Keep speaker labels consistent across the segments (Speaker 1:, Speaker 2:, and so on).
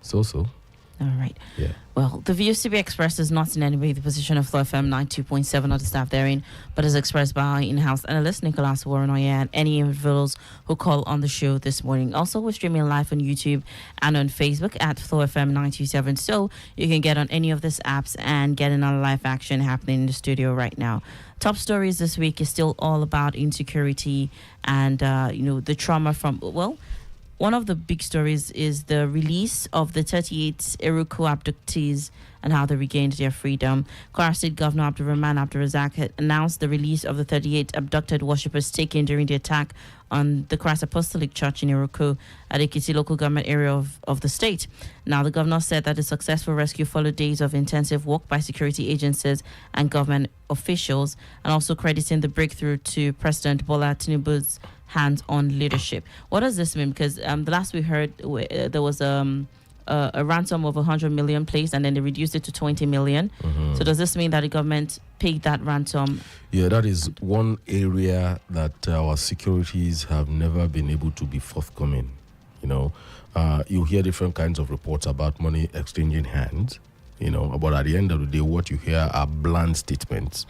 Speaker 1: So.
Speaker 2: All right.
Speaker 1: Yeah.
Speaker 2: Well, the views to be expressed is not in any way the position of FlowFM 92.7 or the staff therein, but is expressed by our in-house analyst, Nicholas Uwerunonye, and any individuals who call on the show this morning. Also, we're streaming live on YouTube and on Facebook at FlowFM 927, so you can get on any of these apps and get in on live action happening in the studio right now. Top stories this week is still all about insecurity and, the trauma from, one of the big stories is the release of the 38 Iruku abductees and how they regained their freedom. Kwara State Governor Abdulrahman Abdulrazak had announced the release of the 38 abducted worshippers taken during the attack on the Christ Apostolic Church in Iruku at Ekiti local government area of the state. Now, the governor said that the successful rescue followed days of intensive work by security agencies and government officials, and also crediting the breakthrough to President Bola Tinubu's hands-on leadership. What does this mean? Because the last we heard, there was a ransom of 100 million placed, and then they reduced it to 20 million. Mm-hmm. So does this mean that the government paid that ransom? Yeah,
Speaker 1: that is one area that our securities have never been able to be forthcoming. You hear different kinds of reports about money exchanging hands, but at the end of the day, what you hear are bland statements,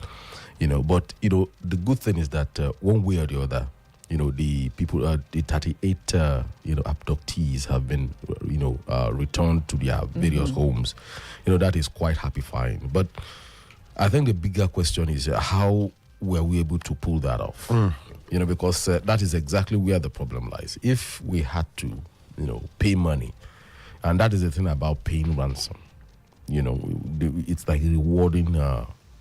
Speaker 1: But, the good thing is that one way or the other, the people, the 38, abductees have been, returned to their various homes. That is quite happifying. But I think the bigger question is how were we able to pull that off? Because that is exactly where the problem lies. If we had to, pay money, and that is the thing about paying ransom, it's like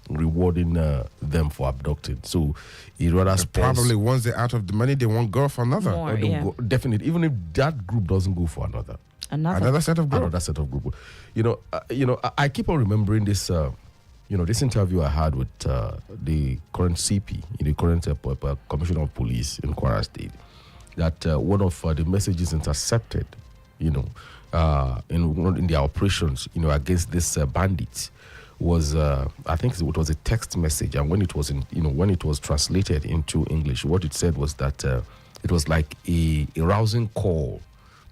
Speaker 1: rewarding them for abducted. So it rather
Speaker 3: probably once they're out of the money, they won't go for another.
Speaker 1: Definitely, even if that group doesn't go for another set of group. I keep on remembering this. This interview I had with the current CP, the current Commissioner of Police in Kwara State, that one of the messages intercepted, in their operations, against this bandits, was I think it was a text message, and when it was translated into English, what it said was that it was like a rousing call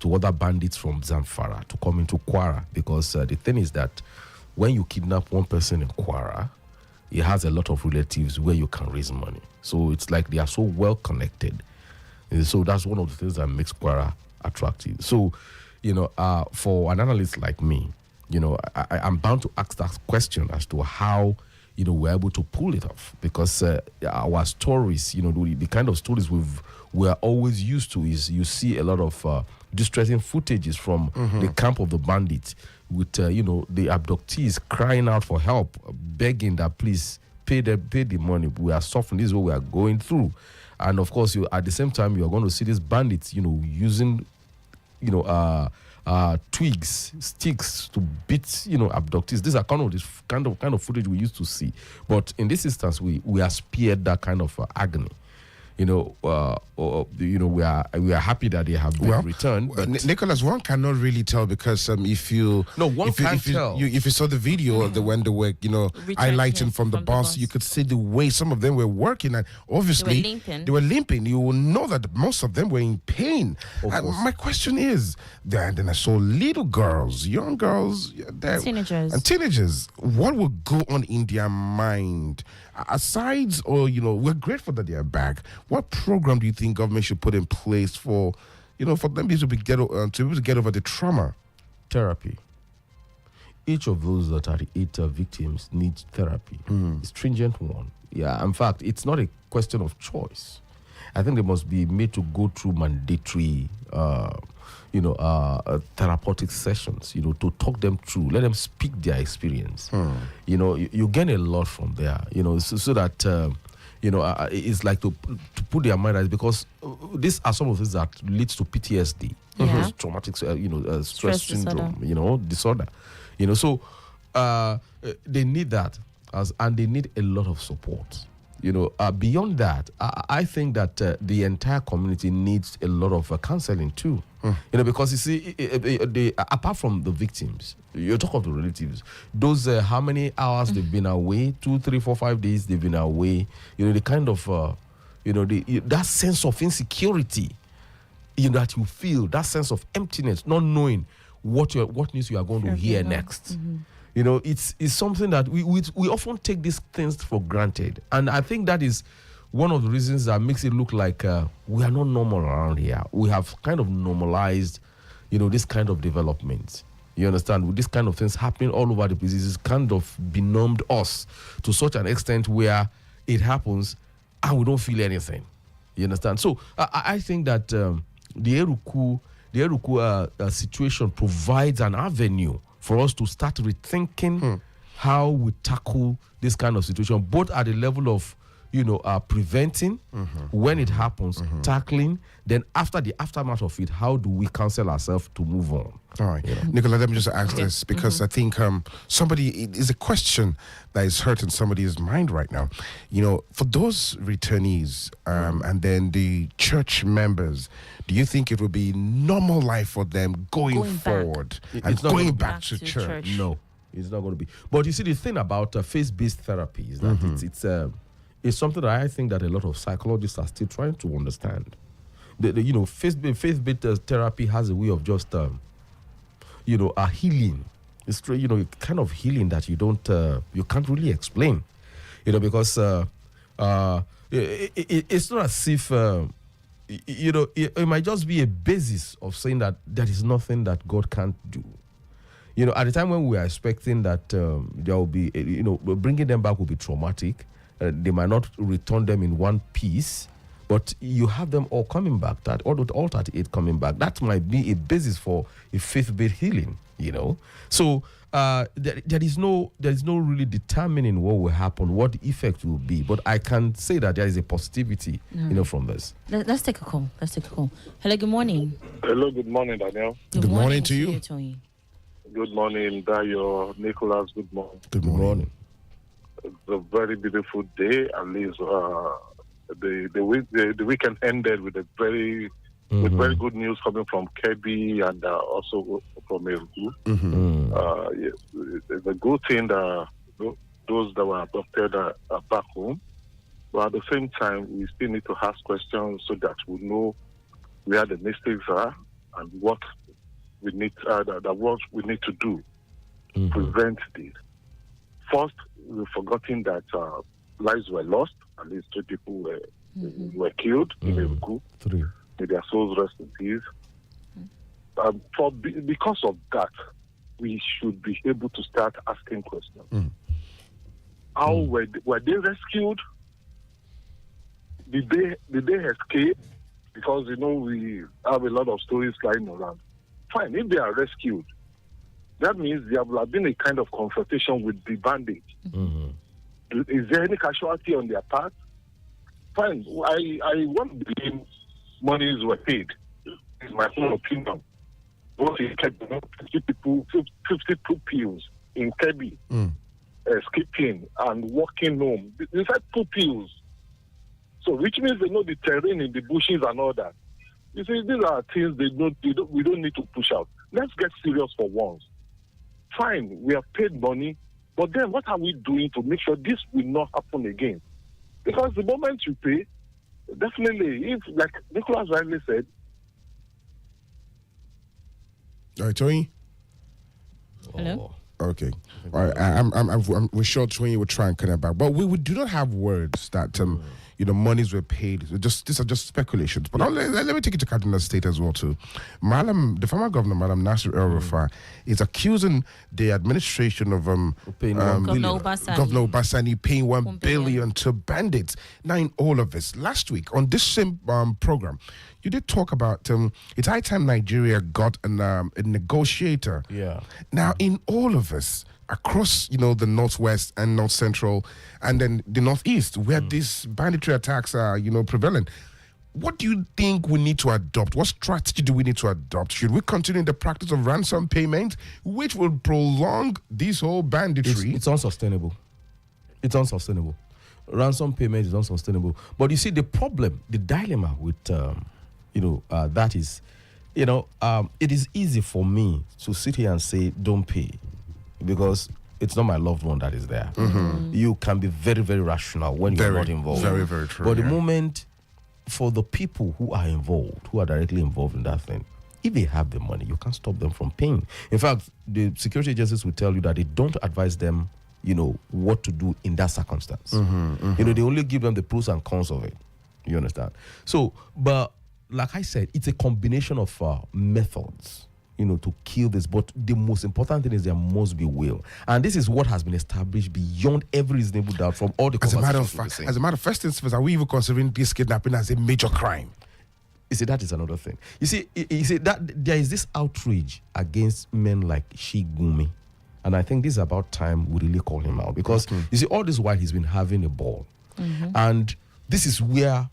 Speaker 1: to other bandits from Zamfara to come into Kwara, because the thing is that when you kidnap one person in Kwara, he has a lot of relatives where you can raise money. So it's like they are so well connected, and so that's one of the things that makes Kwara attractive. So for an analyst like me, I'm bound to ask that question as to how, we're able to pull it off, because our stories, the kind of stories we're always used to is you see a lot of distressing footages from the camp of the bandits with, the abductees crying out for help, begging that please pay the money. We are suffering. This is what we are going through. And of course, at the same time, you are going to see these bandits, using, twigs, sticks to beat, abductees. These are kind of footage we used to see. But in this instance, we are spared that kind of agony. We are happy that they have been returned. But
Speaker 3: Nicholas, one cannot really tell, because if you saw the video of when they were highlighting from the bus, you could see the way some of them were working, and obviously they were limping. You will know that most of them were in pain. My question is, then I saw little girls, young girls, teenagers. What will go on in their mind? Aside, or we're grateful that they are back. What program do you think government should put in place for them to be able to get over the trauma?
Speaker 1: Therapy. Each of those 38 victims needs therapy. A stringent one. Yeah. In fact, it's not a question of choice. I think they must be made to go through mandatory, therapeutic sessions, to talk them through, let them speak their experience. You gain a lot from there, so that, it's like to put their mind right, because these are some of the things that leads to PTSD, traumatic, stress syndrome, disorder, so they need that, and they need a lot of support. Beyond that, I think that the entire community needs a lot of counseling too. Because you see, apart from the victims, you talk of the relatives. Those how many hours they've been away? 2, 3, 4, 5 days they've been away. The kind of that sense of insecurity, that you feel, that sense of emptiness, not knowing what news you are going to hear next. You know, it's something that we often take these things for granted, and I think that is one of the reasons that makes it look like we are not normal around here. We have kind of normalized, you know, this kind of development. You understand? With this kind of things happening all over the place, it's kind of benumbed us to such an extent where it happens and we don't feel anything. You understand? So I think that the Eruku situation provides an avenue for us to start rethinking how we tackle this kind of situation, both at the level of, you know, preventing when it happens, tackling, then after the aftermath of it, how do we counsel ourselves to move on?
Speaker 3: All right. You know? Nicola, let me just ask this, because I think it is a question that is hurting somebody's mind right now. You know, for those returnees and then the church members, do you think it will be normal life for them going forward and going back to church?
Speaker 1: No, it's not going to be. But you see, the thing about faith-based therapy is that it's something that I think that a lot of psychologists are still trying to understand. You know, faith-based therapy has a way of just, you know, a healing. It's, you know, kind of healing that you can't really explain. You know, because it's not as if, you know, it might just be a basis of saying that there is nothing that God can't do. You know, at the time when we are expecting that there will be, you know, bringing them back will be traumatic. They might not return them in one piece, but you have them all coming back, that all 38 coming back. That might be a basis for a faith-based healing, you know. So there is no really determining what will happen, what the effect will be. But I can say that there is a positivity, you know, from this.
Speaker 2: Let's take a call. Hello, good morning.
Speaker 4: Hello, good morning, Danielle.
Speaker 3: Good morning to you.
Speaker 4: Good morning, Dayo, Nicholas. Good morning.
Speaker 3: Good morning.
Speaker 4: It's a very beautiful day. At least the weekend ended with with very good news coming from Kebbi and also from Eruku. Yes, it's a good thing that those that were adopted are back home. But at the same time, we still need to ask questions so that we know where the mistakes are and what we need what we need to do to prevent this. First, we've forgotten that lives were lost. At least 3 people were killed in Eruku.
Speaker 1: 3.
Speaker 4: May their souls rest in peace. Because of that, we should be able to start asking questions. How were they rescued? Did they escape? Because, you know, we have a lot of stories flying around. Fine, if they are rescued, that means there will have been a kind of confrontation with the bandits. Is there any casualty on their part? Fine, I won't believe monies were paid. It's my own opinion. Both in Kebbi, 50 pupils in Kebbi, escaping and walking home. They said pupils. So, which means they know the terrain in the bushes and all that. You see, these are things we don't need to push out. Let's get serious for once. Fine, we have paid money, but then what are we doing to make sure this will not happen again? Because the moment you pay, definitely, if, like Nicholas rightly said.
Speaker 3: All right, Tony.
Speaker 2: Hello.
Speaker 3: Okay. All right. We're sure Tony will try and connect back, but we do not have words that you know, monies were paid. These are just speculations. But let me take it to Kaduna State as well too. The former governor, Madam Nasir El-Rufai, is accusing the administration of Governor Obasani paying 1 billion to bandits. Now, in all of this, last week on this same program, you did talk about it's high time Nigeria got a negotiator.
Speaker 1: Yeah.
Speaker 3: Now, in all of this, across, you know, the northwest and north central, and then the northeast, where these banditry attacks are, you know, prevalent. What do you think we need to adopt? What strategy do we need to adopt? Should we continue the practice of ransom payment, which will prolong this whole banditry?
Speaker 1: It's unsustainable. It's unsustainable. Ransom payment is unsustainable. But you see, the problem, the dilemma with, that is, it is easy for me to sit here and say, don't pay, because it's not my loved one that is there. You can be very, very rational when you're not involved.
Speaker 3: Very, very true.
Speaker 1: But the moment, for the people who are involved, who are directly involved in that thing, If they have the money, you can't stop them from paying. In fact, the security agencies will tell you that they don't advise them, what to do in that circumstance. They only give them the pros and cons of it. You understand? So, but like I said, it's a combination of methods, to kill this. But the most important thing is there must be will. And this is what has been established beyond every reasonable doubt from all the conversations.
Speaker 3: As a matter of first instance, are we even considering this kidnapping as a major crime?
Speaker 1: You see, that is another thing. You see that there is this outrage against men like Shigumi. And I think this is about time we really call him out. Because, you see, all this while he's been having a ball. And this is where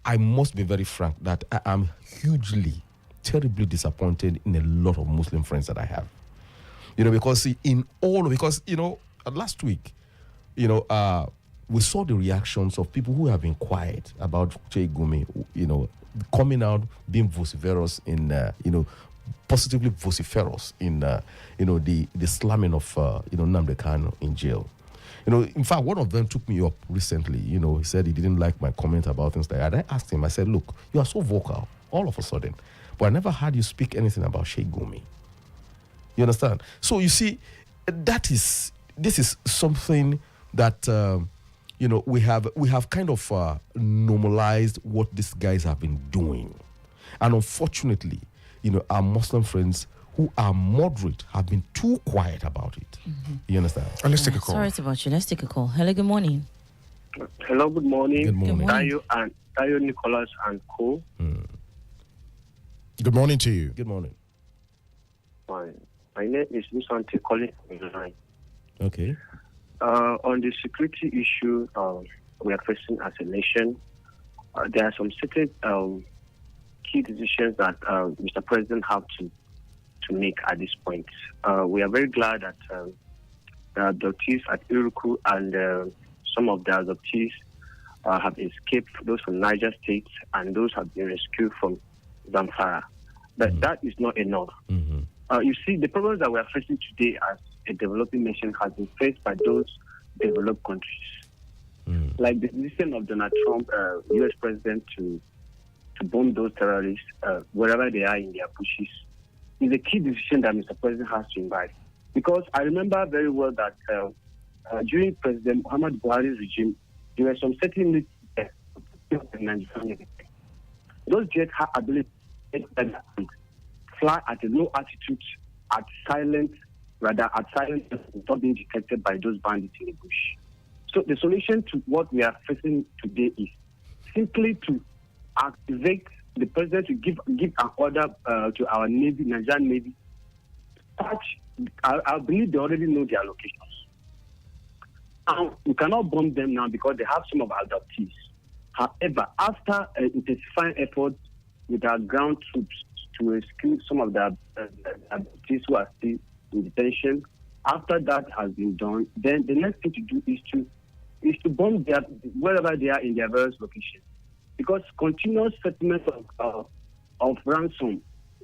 Speaker 1: I must be very frank that I am hugely, terribly disappointed in a lot of Muslim friends that I have. Because last week, we saw the reactions of people who have been quiet about Shigumi, coming out, being vociferous in, positively vociferous in, the slamming of, Nnamdi Kanu in jail. In fact, one of them took me up recently. He said he didn't like my comment about things like that. I asked him, I said, look, you are so vocal all of a sudden, but I never heard you speak anything about Sheikh Gumi. You understand? So you see, this is something that, we have kind of normalized what these guys have been doing. And unfortunately, our Muslim friends who are moderate have been too quiet about it. You understand?
Speaker 3: Let's take a call.
Speaker 2: Sorry about you. Let's take a call. Hello, good morning.
Speaker 5: Hello, good morning.
Speaker 1: Good morning.
Speaker 5: Tayo Nicholas and Co.
Speaker 3: Good morning to you.
Speaker 1: Good morning.
Speaker 5: My name is Musante calling from the line.
Speaker 1: Okay.
Speaker 5: On the security issue we are facing as a nation, there are some certain key decisions that Mr. President have to make at this point. We are very glad that the adoptees at Iruku and some of the adoptees have escaped, those from Niger State, and those have been rescued from Zamfara. But that is not enough. You see, the problems that we are facing today as a developing nation has been faced by those developed countries. Like the decision of Donald Trump, U.S. president, to bomb those terrorists wherever they are in their bushes is a key decision that Mr. President has to invite. Because I remember very well that during President Muhammad Buhari's regime, there were some certain military in Nigeria. Those jets have ability to fly at a low altitude, at silent, without being detected by those bandits in the bush. So the solution to what we are facing today is simply to activate the president to give an order to our Navy, Nigerian Navy. I believe they already know their locations. And we cannot bomb them now because they have some of our adoptees. However, after intensifying efforts with our ground troops to rescue some of the adoptees who are still in detention, after that has been done, then the next thing to do is to bomb wherever they are in their various locations. Because continuous settlement of ransom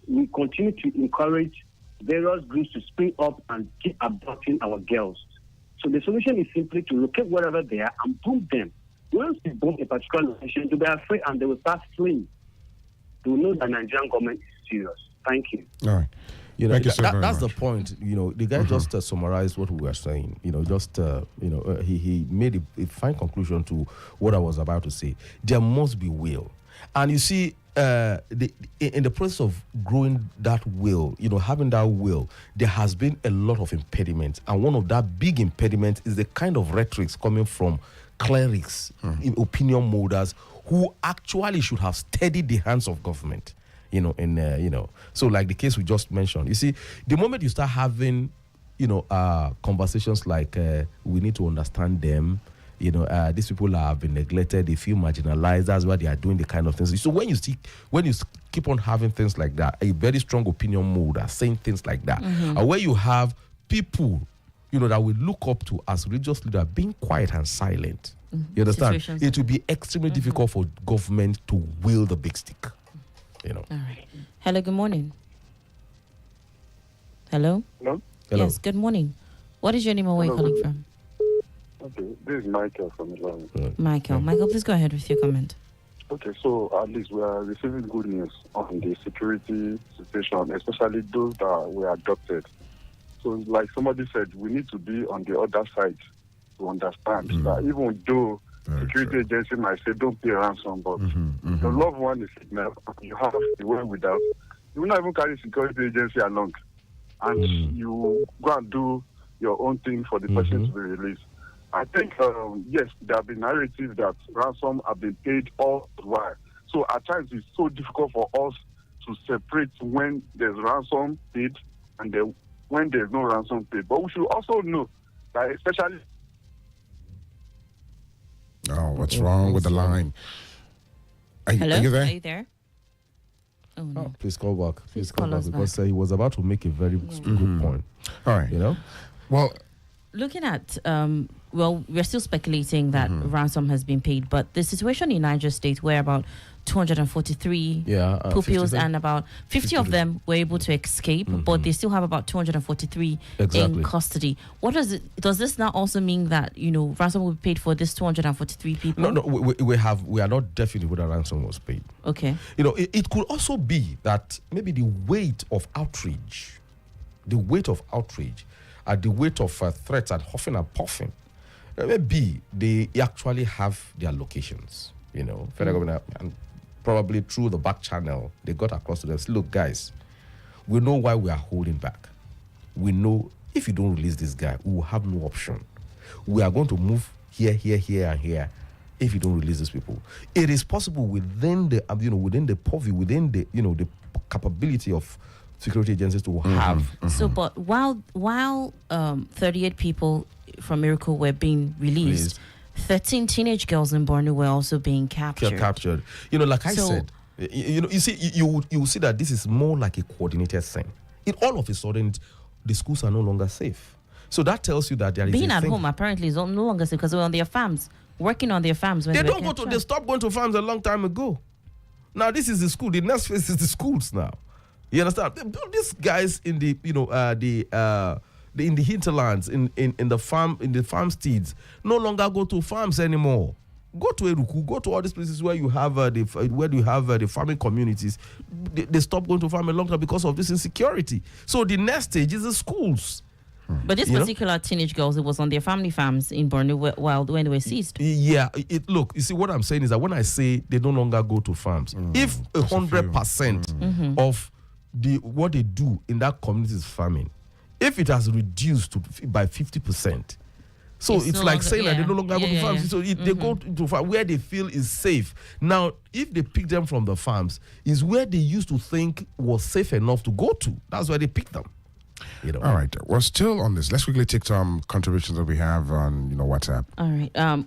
Speaker 5: will continue to encourage various groups to spring up and keep abducting our girls. So the solution is simply to locate wherever they are and bomb them. Once you bomb a particular location, they'll be afraid and they will start fleeing. They will know the Nigerian government is serious. Thank you.
Speaker 3: All right. Thank you so very
Speaker 1: that's
Speaker 3: much.
Speaker 1: The point. The guy just summarized what we were saying. He made a fine conclusion to what I was about to say. There must be will, and you see, in the process of growing that will, having that will, there has been a lot of impediments, and one of that big impediments is the kind of rhetorics coming from clerics, opinion molders, who actually should have steadied the hands of government. So like the case we just mentioned, you see, the moment you start having, conversations like we need to understand them, these people have been neglected, they feel marginalized, that's why they are doing the kind of things. So when you keep on having things like that, a very strong opinion molder saying things like that, and where you have people, that we look up to as religious leaders being quiet and silent, you understand? It will be extremely difficult for government to wield the big stick. All
Speaker 2: right. Hello, good morning. Hello?
Speaker 4: Hello?
Speaker 2: Yes, good morning. What is your name and where are you calling from?
Speaker 4: Okay, this is Michael from Ilorin.
Speaker 2: Michael, please go ahead with your comment.
Speaker 4: Okay, so at least we are receiving good news on the security situation, especially those that were abducted. So, like somebody said, we need to be on the other side to understand that even though security agency might say don't pay ransom, but the loved one is kidnapped, you have the way without. You will not even carry security agency along, and you go and do your own thing for the person to be released. I think, yes, there have been narratives that ransom have been paid all the while. So at times it's so difficult for us to separate when there's ransom paid and when there's no ransom paid. But we should also know that especially...
Speaker 3: Oh, what's wrong with the line?
Speaker 2: Hello?
Speaker 3: Are you there?
Speaker 2: Are you there? Oh, no.
Speaker 1: Please call back.
Speaker 2: Please call us
Speaker 1: because
Speaker 2: back.
Speaker 1: He was about to make a very good point.
Speaker 3: All right.
Speaker 1: You know?
Speaker 3: Well...
Speaker 2: Looking at, we're still speculating that ransom has been paid, but the situation in Niger State where about 243 pupils and about 50 of them were able to escape, but they still have about 243 in custody. What does this now also mean that, ransom will be paid for this 243 people?
Speaker 1: No, we are not definitely whether ransom was paid.
Speaker 2: Okay.
Speaker 1: It could also be that maybe the weight of outrage, at the weight of threats and huffing and puffing, maybe they actually have their locations, federal government, and probably through the back channel, they got across to them. Look, guys, we know why we are holding back. We know if you don't release this guy, we will have no option. We are going to move here, and here. If you don't release these people, it is possible within the, within the purview, within the, the capability of security agencies to have.
Speaker 2: So, but while 38 people from Miracle were being released, 13 teenage girls in Borno were also being captured.
Speaker 1: Like I said, you see, you see that this is more like a coordinated thing. All of a sudden, the schools are no longer safe. So that tells you that there is
Speaker 2: being at home apparently is no longer safe because we're on their farms, working on their farms. When
Speaker 1: they stopped going to farms a long time ago. Now this is the school. The next phase is the schools now. You understand? These guys in the in the hinterlands, in the farmsteads, no longer go to farms anymore. Go to Eruku, go to all these places where you have the farming communities. They stop going to farm a long time because of this insecurity. So the next stage is the schools.
Speaker 2: But this particular teenage girls, it was on their family farms in Borno when they were seized.
Speaker 1: Yeah, look, you see what I'm saying is that when I say they no longer go to farms, if 100% of what they do in that community is farming, if it has reduced by 50%, so it's like longer, saying that they no longer go to farms. So they go to farm where they feel is safe. Now, if they pick them from the farms, is where they used to think was safe enough to go to. That's where they pick them.
Speaker 3: All right. We're still on this. Let's quickly take some contributions that we have on WhatsApp.
Speaker 2: All right.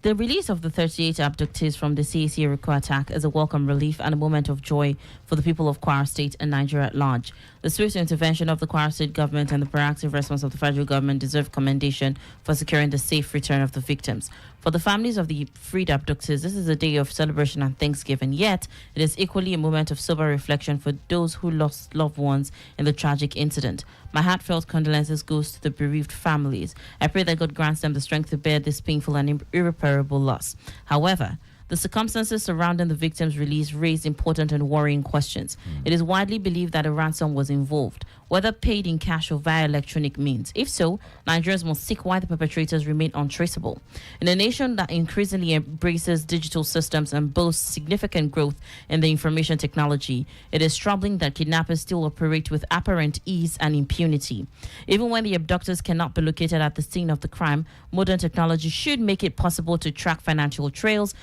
Speaker 2: The release of the 38 abductees from the CAC Eriko attack is a welcome relief and a moment of joy for the people of Kwara State and Nigeria at large. The swift intervention of the Kwara State government and the proactive response of the federal government deserve commendation for securing the safe return of the victims. For the families of the freed abductees, this is a day of celebration and thanksgiving, yet it is equally a moment of sober reflection for those who lost loved ones in the tragic incident. My heartfelt condolences goes to the bereaved families. I pray that God grants them the strength to bear this painful and irreparable loss. However, the circumstances surrounding the victims' release raised important and worrying questions. It is widely believed that a ransom was involved, whether paid in cash or via electronic means. If so, Nigerians must seek why the perpetrators remain untraceable. In a nation that increasingly embraces digital systems and boasts significant growth in the information technology, it is troubling that kidnappers still operate with apparent ease and impunity. Even when the abductors cannot be located at the scene of the crime, modern technology should make it possible to track financial trails,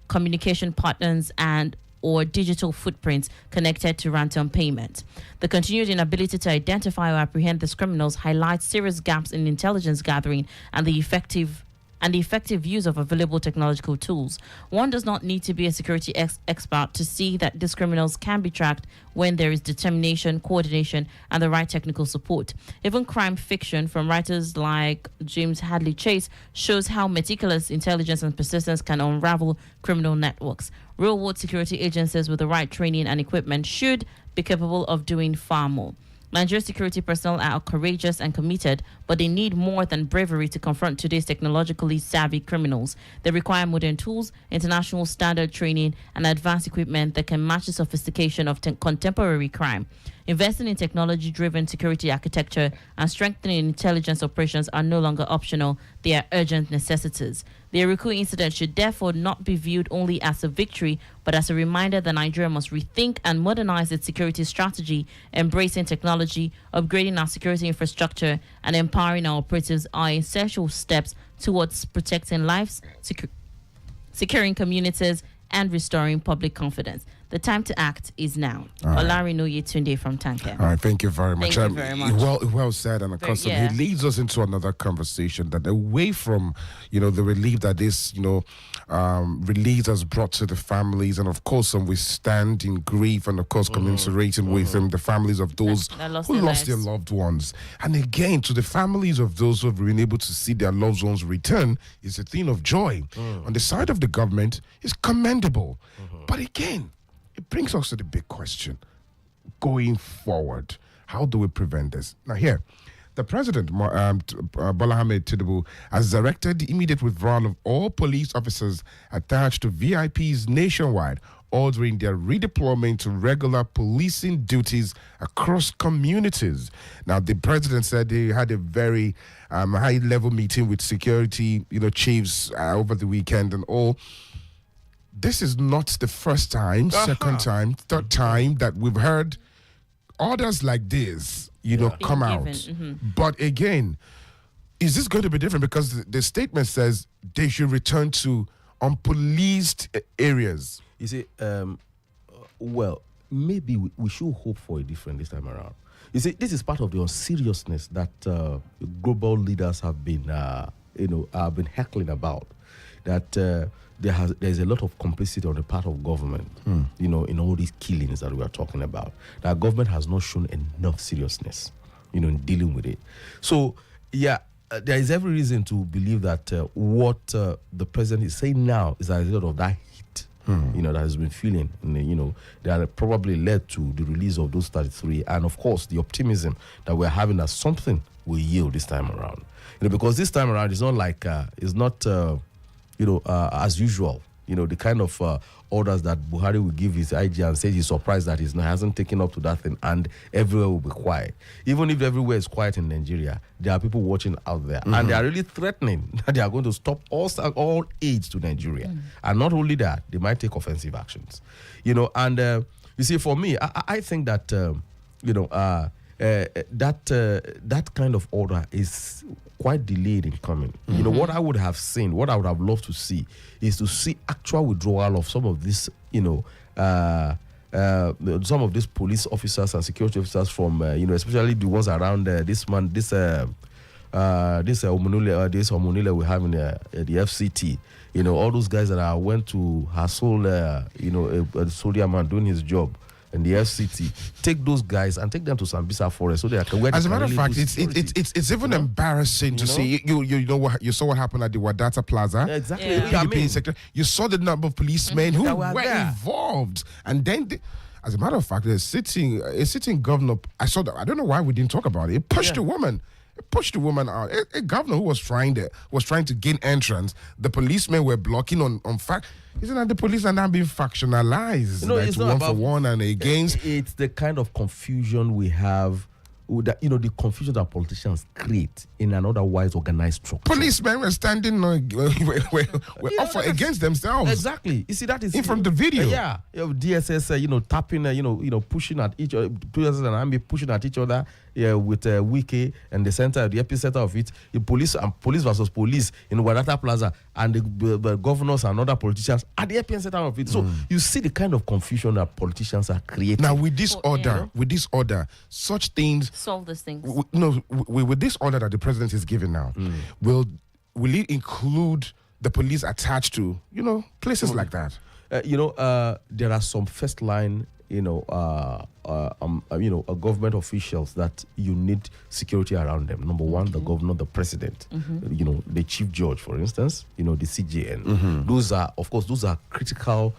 Speaker 2: communication patterns, or digital footprints connected to ransom payment. The continued inability to identify or apprehend these criminals highlights serious gaps in intelligence gathering and the effective use of available technological tools. One does not need to be a security expert to see that these criminals can be tracked when there is determination, coordination, and the right technical support. Even crime fiction from writers like James Hadley Chase shows how meticulous intelligence and persistence can unravel criminal networks. Real-world security agencies with the right training and equipment should be capable of doing far more. Nigeria's security personnel are courageous and committed, but they need more than bravery to confront today's technologically savvy criminals. They require modern tools, international standard training, and advanced equipment that can match the sophistication of contemporary crime. Investing in technology-driven security architecture and strengthening intelligence operations are no longer optional. They are urgent necessities. The Eruku incident should therefore not be viewed only as a victory, but as a reminder that Nigeria must rethink and modernize its security strategy, embracing technology, upgrading our security infrastructure, and empowering our operatives are essential steps towards protecting lives, securing communities, and restoring public confidence. The time to act is now. Uwerunonye Tunde from Tanker.
Speaker 3: All right, thank you very much.
Speaker 2: Thank you very much.
Speaker 3: Well said, and of course, he leads us into another conversation that away from, the relief that this, release has brought to the families, and of course, we stand in grief, and of course, commiserating with the families of those who lost their loved ones. And again, to the families of those who have been able to see their loved ones return, is a thing of joy. On the side of the government, is commendable. But again, it brings us to the big question. Going forward, how do we prevent this? Now here, the president, Bola Ahmed Tinubu, has directed the immediate withdrawal of all police officers attached to VIPs nationwide, ordering their redeployment to regular policing duties across communities. Now, the president said they had a very high-level meeting with security, chiefs over the weekend and all. This is not the first time, second time, third time that we've heard orders like this, come out. But again, is this going to be different? Because the statement says they should return to unpoliced areas.
Speaker 1: You see, well, maybe we should hope for a different this time around. You see, this is part of the unseriousness that global leaders have been, heckling about. That there's a lot of complicity on the part of government, in all these killings that we are talking about. That government has not shown enough seriousness, in dealing with it. So, there is every reason to believe that what the president is saying now is a result of that heat, that has been feeling, that probably led to the release of those 33, and of course the optimism that we're having that something will yield this time around. Because this time around it's not like as usual, the kind of orders that Buhari will give his IG and says he's surprised that he hasn't taken up to that thing, and everywhere will be quiet. Even if everywhere is quiet in Nigeria, there are people watching out there, and they are really threatening that they are going to stop all aid to Nigeria. And not only that, they might take offensive actions. And you see, for me, I think that, that kind of order is quite delayed in coming. What I would have seen, what I would have loved to see, is to see actual withdrawal of some of this, some of these police officers and security officers from, especially the ones around this Omunile we have in the FCT. All those guys that went to hassle, a soldier man doing his job. And the FCT, take those guys and take them to Sambisa Forest so they can.
Speaker 3: As a matter of fact, it's even embarrassing to see. You saw what happened at the Wadata Plaza.
Speaker 1: Yeah, exactly.
Speaker 3: You saw the number of policemen who were involved, and then. As a matter of fact, a sitting governor. I saw that. I don't know why we didn't talk about it. It pushed a woman. Pushed the woman out. A governor who was trying to gain entrance. The policemen were blocking on fact. Isn't that the police are now being factionalized?
Speaker 1: It's not
Speaker 3: one
Speaker 1: about,
Speaker 3: for one and against.
Speaker 1: It's the kind of confusion we have. The confusion that politicians create in an otherwise organized structure.
Speaker 3: Policemen were standing, were against themselves.
Speaker 1: Exactly. You see, that is
Speaker 3: in from the video.
Speaker 1: DSS, tapping, pushing at each other, and army pushing at each other. With Wike and the epicenter of it, police versus police in Wadata Plaza, and the governors and other politicians at the epicenter of it. So you see the kind of confusion that politicians are creating.
Speaker 3: Now with this order, such things
Speaker 2: solve these things.
Speaker 3: With this order that the president is giving now, will it include the police attached to places like that?
Speaker 1: There are some first line. Government officials that you need security around them. Number one, the governor, the president, the chief judge, for instance, the CJN. Those are critical,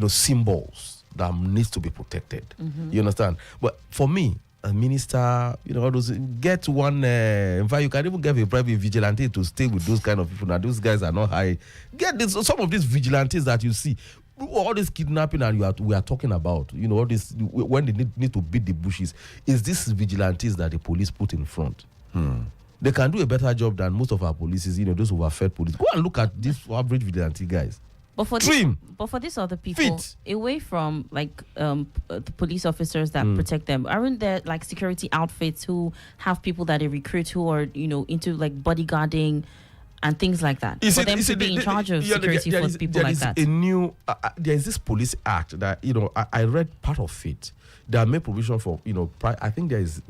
Speaker 1: symbols that needs to be protected. You understand? But for me, a minister, all those, get one, in fact, you can even get a private vigilante to stay with those kind of people. Now, those guys are not high. Get this, some of these vigilantes that you see, all this kidnapping and we are talking about, all this, when they need to beat the bushes, is this vigilantes that the police put in front. They can do a better job than most of our police, those overfed police. Go and look at these average vigilante guys.
Speaker 2: But for these other people, away from the police officers that protect them, aren't there like security outfits who have people that they recruit who are into like bodyguarding and things like that? For them to be in charge of security for people like that.
Speaker 1: There is this police act that I read part of it. There are made provision for I think there is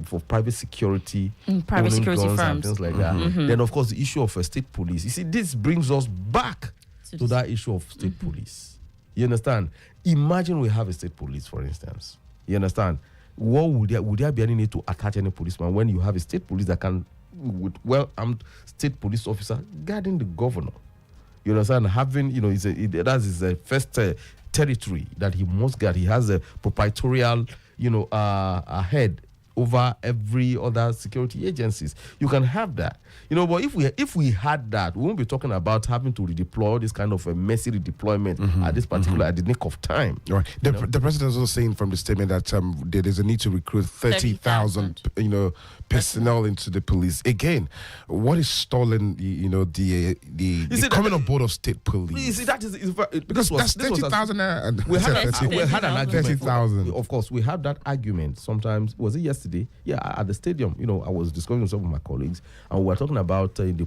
Speaker 1: for private security,
Speaker 2: private security firms
Speaker 1: and things like that. Then of course the issue of state police. You see, this brings us back to that issue of state police. You understand? Imagine we have a state police, for instance. You understand? What would there be any need to attach any policeman when you have a state police that can, with well-armed state police officer guarding the governor? You understand? Having, that is his first territory that he must guard. He has a proprietorial, a head over every other security agencies. You can have that. But if we had that, we won't be talking about having to redeploy this kind of a messy redeployment at this particular at the nick of time.
Speaker 3: Right. The president is also saying from the statement that there is a need to recruit 30,000 personnel into the police. Again, what is stalling the coming on board of state police?
Speaker 1: You see, that is
Speaker 3: because that's 30,000.
Speaker 1: We had an argument.
Speaker 3: 30,000.
Speaker 1: Of course, we had that argument. Sometimes, was it yesterday? Yeah, at the stadium. I was discussing with some of my colleagues, and we were talking about the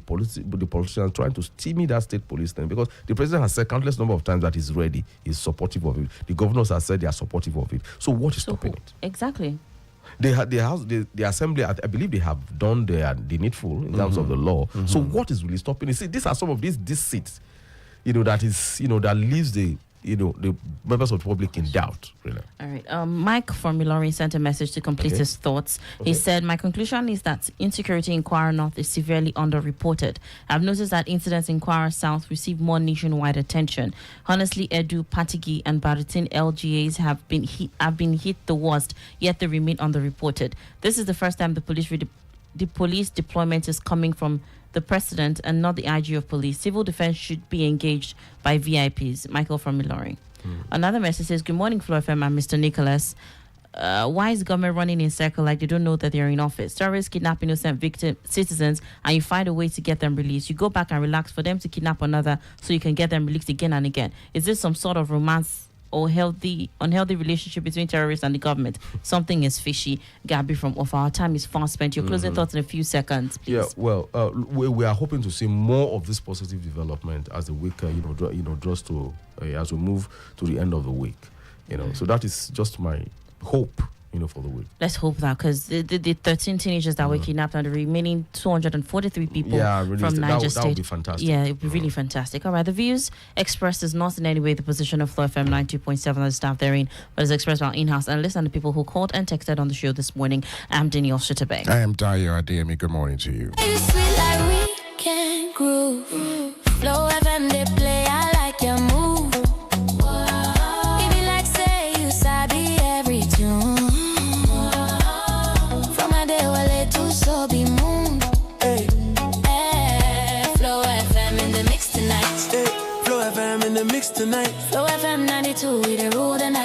Speaker 1: politicians trying to stymie that state police thing, because the president has said countless number of times that he's ready, he's supportive of it. The governors have said they are supportive of it. So what is stopping it?
Speaker 2: Exactly.
Speaker 1: The assembly, I believe they have done the needful in terms of the law. So what is really stopping it? See, these are some of these seats, that leaves the members of the public in doubt, really.
Speaker 2: All right. Mike from Ilorin sent a message to complete his thoughts. He said, my conclusion is that insecurity in Kwara North is severely underreported. I've noticed that incidents in Kwara South receive more nationwide attention. Honestly, Edu, Patigi, and Baritin LGAs have been hit the worst, yet they remain underreported. This is the first time the police deployment is coming from the president and not the IG of police. Civil defense should be engaged by VIPs. Michael from Ilorin. Another message says, good morning, FlowFM and Mr. Nicholas. Why is the government running in circle like they don't know that they're in office? Terrorists kidnap innocent citizens and you find a way to get them released. You go back and relax for them to kidnap another so you can get them released again and again. Is this some sort of romance or unhealthy relationship between terrorists and the government? Something is fishy. Gabby from Offa, our time is fast spent. Your closing thoughts in a few seconds, please.
Speaker 1: Yeah, well, we are hoping to see more of this positive development as the week, draws to as we move to the end of the week. So that is just my hope. For the week. Let's
Speaker 2: hope that, because the 13 teenagers that were kidnapped and the remaining 243 people from Niger State.
Speaker 1: That would be fantastic.
Speaker 2: Yeah, it would be really fantastic. All right, the views expressed is not in any way the position of FlowFM 92.7 and the staff therein, but is expressed by our in-house analysts and the people who called and texted on the show this morning. I'm Danielle Shitta-Bey.
Speaker 3: I am Adeyemi. Good morning to you.
Speaker 6: You sweet like we can groove. FlowFM they play, I like your move. If you like say you sabi every tune. So be moon. Hey. Flow FM in the mix tonight.
Speaker 7: Flow FM in the mix tonight.
Speaker 6: Flow FM 92, we the rule the night.